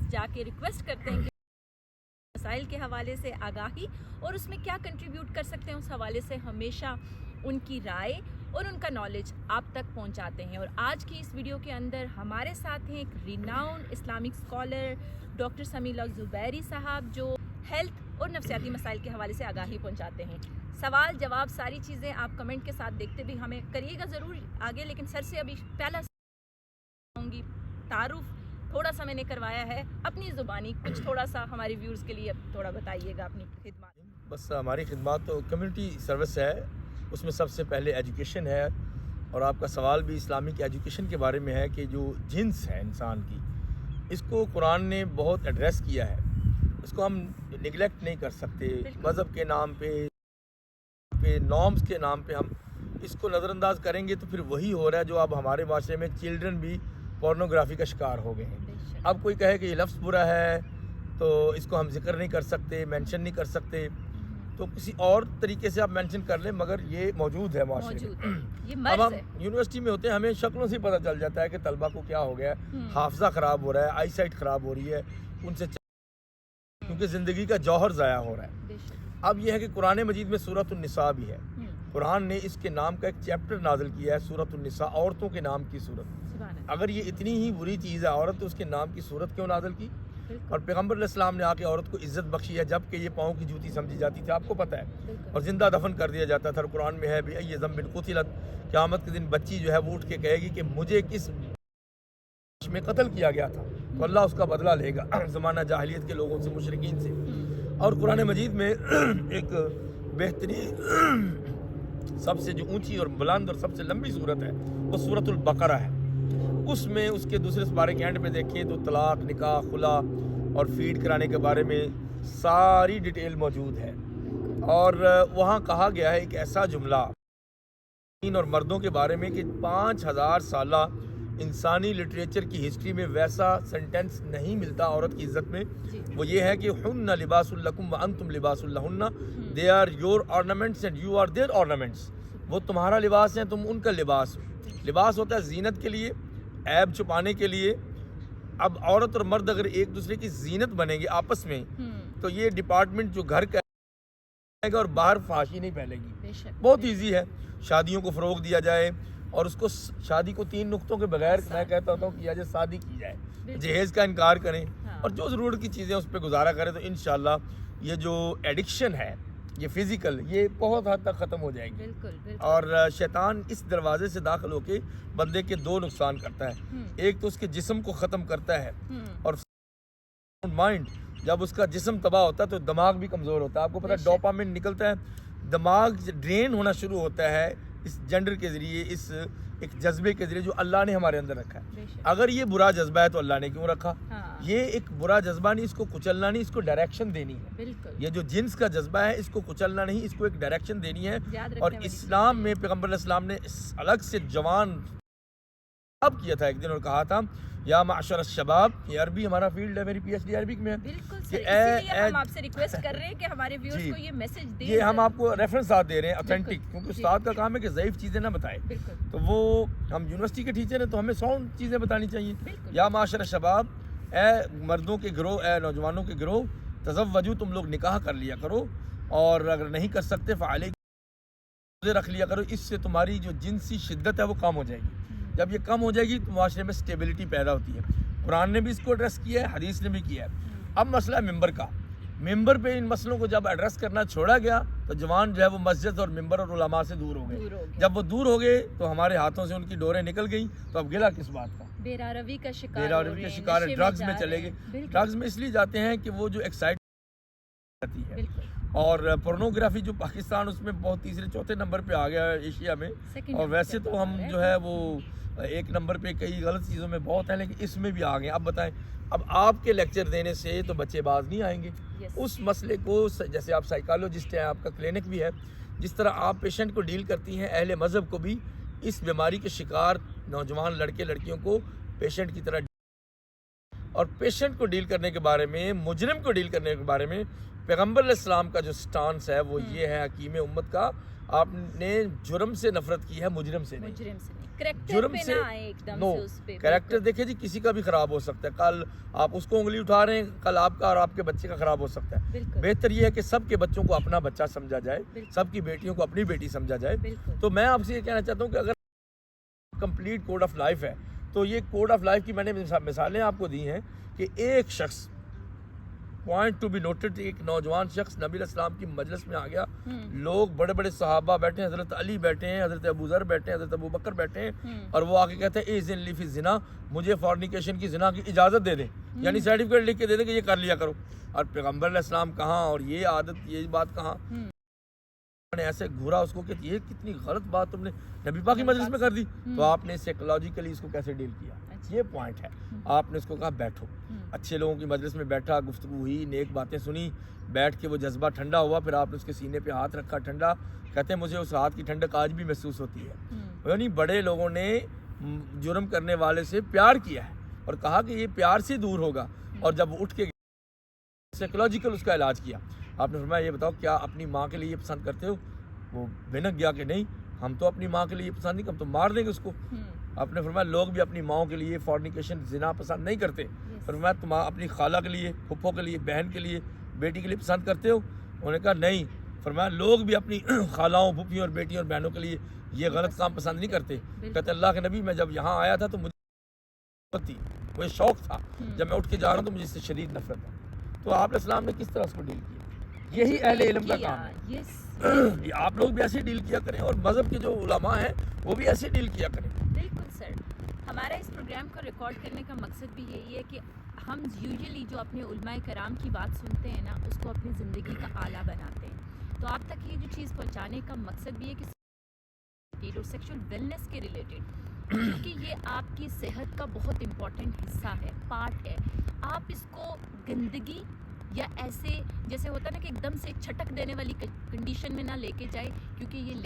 جا کے ریکویسٹ کرتے ہیں کہ مسائل کے حوالے سے آگاہی اور اس میں کیا کنٹریبیوٹ کر سکتے ہیں، اس حوالے سے ہمیشہ ان کی رائے اور ان کا نالج آپ تک پہنچاتے ہیں۔ اور آج کی اس ویڈیو کے اندر ہمارے ساتھ ہیں ایک ریناؤنڈ اسلامک اسکالر ڈاکٹر سمیع اللہ زبیری صاحب، جو ہیلتھ اور نفسیاتی مسائل کے حوالے سے آگاہی پہنچاتے ہیں۔ سوال جواب ساری چیزیں آپ کمنٹ کے ساتھ دیکھتے بھی ہمیں کریے گا ضرور آگے، لیکن سر سے ابھی پہلا ہوں گی تعارف تھوڑا سا میں نے کروایا ہے اپنی زبانی، کچھ تھوڑا سا ہمارے ویورز کے لیے تھوڑا بتائیے گا اپنی خدمات۔ بس ہماری خدمات تو کمیونٹی سروس ہے، اس میں سب سے پہلے ایجوکیشن ہے، اور آپ کا سوال بھی اسلامک ایجوکیشن کے بارے میں ہے کہ جو جنس ہے انسان کی، اس کو قرآن نے بہت ایڈریس کیا ہے، اس کو ہم نگلیکٹ نہیں کر سکتے۔ مذہب کے نام پہ نارمز کے نام پہ ہم اس کو نظر انداز کریں گے تو پھر وہی ہو رہا ہے جو اب ہمارے معاشرے میں چلڈرن بھی پورنوگرافی کا شکار ہو گئے ہیں۔ اب کوئی کہے کہ یہ لفظ برا ہے تو اس کو ہم ذکر نہیں کر سکتے، مینشن نہیں کر سکتے، تو کسی اور طریقے سے آپ مینشن کر لیں، مگر یہ موجود ہے معاشرے میں۔ اب ہم یونیورسٹی میں ہوتے ہیں، ہمیں شکلوں سے پتہ چل جاتا ہے کہ طلبہ کو کیا ہو گیا ہے، حافظہ خراب ہو رہا ہے، آئی سائٹ خراب ہو رہی ہے، ان سے کیونکہ زندگی کا جوہر ضائع ہو رہا ہے۔ اب یہ ہے کہ قرآن مجید میں سورۃ النساء بھی ہے، قرآن نے اس کے نام کا ایک چیپٹر نازل کیا ہے، سورۃ النساء، عورتوں کے نام کی صورت۔ اگر یہ اتنی ہی بری چیز ہے عورت، تو اس کے نام کی صورت کیوں نازل کی؟ اور پیغمبر علیہ السلام نے آ کے عورت کو عزت بخشی ہے، جبکہ یہ پاؤں کی جوتی سمجھی جاتی تھی، آپ کو پتہ ہے، اور زندہ دفن کر دیا جاتا تھا۔ قرآن میں ہے بھی یہ ذنب قتلت، قیامت کے دن بچی جو ہے وہ اٹھ کے کہے گی کہ مجھے کس میں قتل کیا گیا تھا، تو اللہ اس کا بدلہ لے گا زمانہ جاہلیت کے لوگوں سے، مشرکین سے۔ اور قرآن مجید میں ایک بہترین سب سے جو اونچی اور بلند اور سب سے لمبی صورت ہے وہ سورۃ البقرہ ہے۔ اس میں اس کے دوسرے سپارے کے اینڈ پہ دیکھیں تو طلاق، نکاح، خلا اور فیڈ کرانے کے بارے میں ساری ڈیٹیل موجود ہے، اور وہاں کہا گیا ہے ایک ایسا جملہ اور مردوں کے بارے میں کہ 5000 سالہ انسانی لٹریچر کی ہسٹری میں ویسا سنٹینس نہیں ملتا عورت کی عزت میں۔ وہ یہ ہے کہ ہن لباس لکم وانتم لباس لہن، they are your ornaments and you are their ornaments, وہ تمہارا لباس ہیں، تم ان کا لباس ہو۔ لباس ہوتا ہے زینت کے لیے، عیب چھپانے کے لیے۔ اب عورت اور مرد اگر ایک دوسرے کی زینت بنیں گے آپس میں، تو یہ ڈپارٹمنٹ جو گھر کا ہے گا اور باہر فحاشی نہیں پھیلے گی۔ بہت ایزی ہے، شادیوں کو فروغ دیا جائے، اور اس کو شادی کو 3 نقطوں کے بغیر میں کہتا ہوں کیا جائے، شادی کی جائے، جہیز کا انکار کریں، اور جو ضرورت کی چیزیں اس پہ گزارا کریں، تو انشاءاللہ یہ جو ایڈکشن ہے یہ فزیکل، یہ بہت حد تک ختم ہو جائے گی۔ اور شیطان اس دروازے سے داخل ہو کے بندے کے 2 نقصان کرتا ہے، ایک تو اس کے جسم کو ختم کرتا ہے، اور مائنڈ جب اس کا جسم تباہ ہوتا ہے تو دماغ بھی کمزور ہوتا ہے۔ آپ کو پتہ ہے ڈوپامن نکلتا ہے، دماغ ڈرین ہونا شروع ہوتا ہے اس جنڈر کے ذریعے، اس ایک جذبے کے ذریعے جو اللہ نے ہمارے اندر رکھا ہے۔ اگر یہ برا جذبہ ہے تو اللہ نے کیوں رکھا؟ یہ ایک برا جذبہ نہیں، اس کو کچلنا نہیں، اس کو ڈائریکشن دینی ہے۔ یہ جو جنس کا جذبہ ہے اس کو کچلنا نہیں، اس کو ایک ڈائریکشن دینی ہے۔ اور اسلام میں پیغمبر علیہ السلام نے الگ سے جوان اب کیا تھا ایک دن، اور کہا تھا یا معشر الشباب، یہ عربی ہمارا فیلڈ ہے، میری پی ایچ ڈی عربک میں ہے، بالکل سر، اسی لیے ہم آپ سے ریکویسٹ کر رہے ہیں کہ ہمارے ویورز کو یہ میسج دیں۔ یہ ہم آپ کو ریفرنس دے رہے ہیں اوتھینٹک، کیونکہ استاد کا کام ہے کہ ضعیف چیزیں نہ بتائیں، تو وہ ہم یونیورسٹی کے ٹیچر ہیں تو ہمیں ساؤنڈ چیزیں بتانی چاہیے۔ یا معاشر الشباب، اے مردوں کے گروہ، اے نوجوانوں کے گروہ، تزوجو، تم لوگ نکاح کر لیا کرو، اور اگر نہیں کر سکتے فعلیکم، رکھ لیا کرو، اس سے تمہاری جو جنسی شدت ہے وہ کم ہو جائے گی۔ جب یہ کم ہو جائے گی تو معاشرے میں سٹیبلٹی پیدا ہوتی ہے۔ قرآن نے بھی اس کو ایڈریس کیا ہے، حدیث نے بھی کیا ہے۔ اب مسئلہ ہے ممبر کا، ممبر پہ ان مسئلوں کو جب ایڈریس کرنا چھوڑا گیا تو جوان جو ہے وہ مسجد اور ممبر اور علماء سے دور ہو گئے۔ جب وہ دور ہو گئے تو ہمارے ہاتھوں سے ان کی ڈوریں نکل گئیں، تو اب گلا کس بات کا؟ بیراروی کا شکار ہے، ڈرگز میں چلے گئے۔ ڈرگز میں اس لیے جاتے ہیں کہ وہ جو ایکسائٹ جاتی ہے، اور پورنوگرافی جو پاکستان اس میں بہت تیسرے چوتھے نمبر پہ آ گیا ہے ایشیا میں، اور ویسے تو ہم جو ہے وہ 1 نمبر پہ کئی غلط چیزوں میں بہت ہیں، لیکن اس میں بھی آ گئے۔ اب بتائیں، اب آپ کے لیکچر دینے سے تو بچے باز نہیں آئیں گے اس مسئلے کو، جیسے آپ سائیکالوجسٹ ہیں، آپ کا کلینک بھی ہے، جس طرح آپ پیشنٹ کو ڈیل کرتی ہیں، اہل مذہب کو بھی اس بیماری کے شکار نوجوان لڑکے لڑکیوں کو پیشنٹ کی طرح، اور پیشنٹ کو ڈیل کرنے کے بارے میں، مجرم کو ڈیل کرنے کے بارے میں پیغمبر علیہ السلام کا جو سٹانس ہے وہ یہ ہے، حکیم امت کا، آپ نے جرم سے نفرت کی ہے، مجرم سے نہیں۔ کریکٹر جرم پہ سے نہ آئے ایک دم نو سے اس پہ. کریکٹر دیکھیں جی کسی کا بھی خراب ہو سکتا ہے. کل آپ اس کو انگلی اٹھا رہے ہیں, کل آپ کا اور آپ کے بچے کا خراب ہو سکتا ہے. بالکل بہتر یہ ہے کہ سب کے بچوں کو اپنا بچہ سمجھا جائے, بالکل. سب کی بیٹیوں کو اپنی بیٹی سمجھا جائے. بالکل. تو میں آپ سے یہ کہنا چاہتا ہوں کہ اگر کمپلیٹ کوڈ آف لائف ہے تو یہ کوڈ آف لائف کی میں نے مثالیں آپ کو دی ہیں کہ ایک شخص پوائنٹ ٹو بی نوٹڈ, ایک نوجوان شخص نبی علیہ السلام کی مجلس میں آ گیا, لوگ بڑے بڑے صحابہ بیٹھے ہیں, حضرت علی بیٹھے ہیں, حضرت ابو ذر بیٹھے ہیں, حضرت ابو بکر بیٹھے ہیں, اور وہ آگے کہتے ہیں اذن لی فی الزنا, مجھے فورنیکیشن کی زنا کی اجازت دے دیں, یعنی سرٹیفکیٹ لکھ کے دے دیں کہ یہ کر لیا کرو. اور پیغمبر علیہ السلام کہاں اور یہ عادت یہ بات کہاں, نے ایسے گھورا اس کو کہ یہ کتنی غلط بات تم نے نبی پاک کی مجلس میں کر دی. تو آپ نے سائیکولوجیکلی اس کو کیسے ڈیل کیا, یہ پوائنٹ ہے. آپ نے اس کو کہا بیٹھو, اچھے لوگوں کی مجلس میں بیٹھا, گفتگو ہوئی, نیک باتیں سنی, بیٹھ کے وہ جذبہ ٹھنڈا ہوا, پھر آپ نے اس کے سینے پہ ہاتھ رکھا ٹھنڈا. کہتے ہیں مجھے اس ہاتھ کی ٹھنڈک آج بھی محسوس ہوتی ہے. یعنی بڑے لوگوں نے جرم کرنے والے سے پیار کیا ہے اور کہا کہ یہ پیار سے دور ہوگا, اور جب وہ اٹھ کے سائیکولوجیکل اس کا علاج کیا. آپ نے فرمایا یہ بتاؤ کیا اپنی ماں کے لیے یہ پسند کرتے ہو؟ وہ بھنک گیا کہ نہیں, ہم تو اپنی ماں کے لیے پسند نہیں, ہم تو مار دیں گے اس کو. آپ نے فرمایا لوگ بھی اپنی ماؤں کے لیے فورنیکیشن زنا پسند نہیں کرتے. فرمایا تم اپنی خالہ کے لیے, پھپھو کے لیے, بہن کے لیے, بیٹی کے لیے پسند کرتے ہو؟ انہوں نے کہا نہیں. فرمایا لوگ بھی اپنی خالہوں, پھپھیوں اور بیٹیوں اور بہنوں کے لیے یہ غلط کام پسند نہیں کرتے. کہتے اللہ کے نبی میں جب یہاں آیا تھا تو مجھے تھی, مجھے شوق تھا, جب میں اٹھ کے جا رہا ہوں تو مجھے اس سے شدید نفرت ہے. تو آپ علیہ السلام نے کس طرح اس کو ڈیل کیا, یہی اہل علم کا کام ہے. آپ لوگ بھی ایسے ڈیل کیا کریں, اور مذہب کے جو علماء ہیں وہ بھی ایسے ڈیل کیا کریں. بالکل سر, ہمارا اس پروگرام کو ریکارڈ کرنے کا مقصد بھی یہی ہے کہ ہم یوزلی جو اپنے علماء کرام کی بات سنتے ہیں نا, اس کو اپنی زندگی کا آلہ بناتے ہیں. تو آپ تک یہ جو چیز پہنچانے کا مقصد بھی ہے کہ اور سیکشل ویلنس کے ریلیٹڈ, کیونکہ یہ آپ کی صحت کا بہت امپورٹنٹ حصہ ہے, پارٹ ہے. آپ اس کو گندگی یا ایسے جیسے ہوتا ہے نا کہ ایک دم سے چھٹک دینے والی کنڈیشن میں نہ لے کے جائے, کیونکہ یہ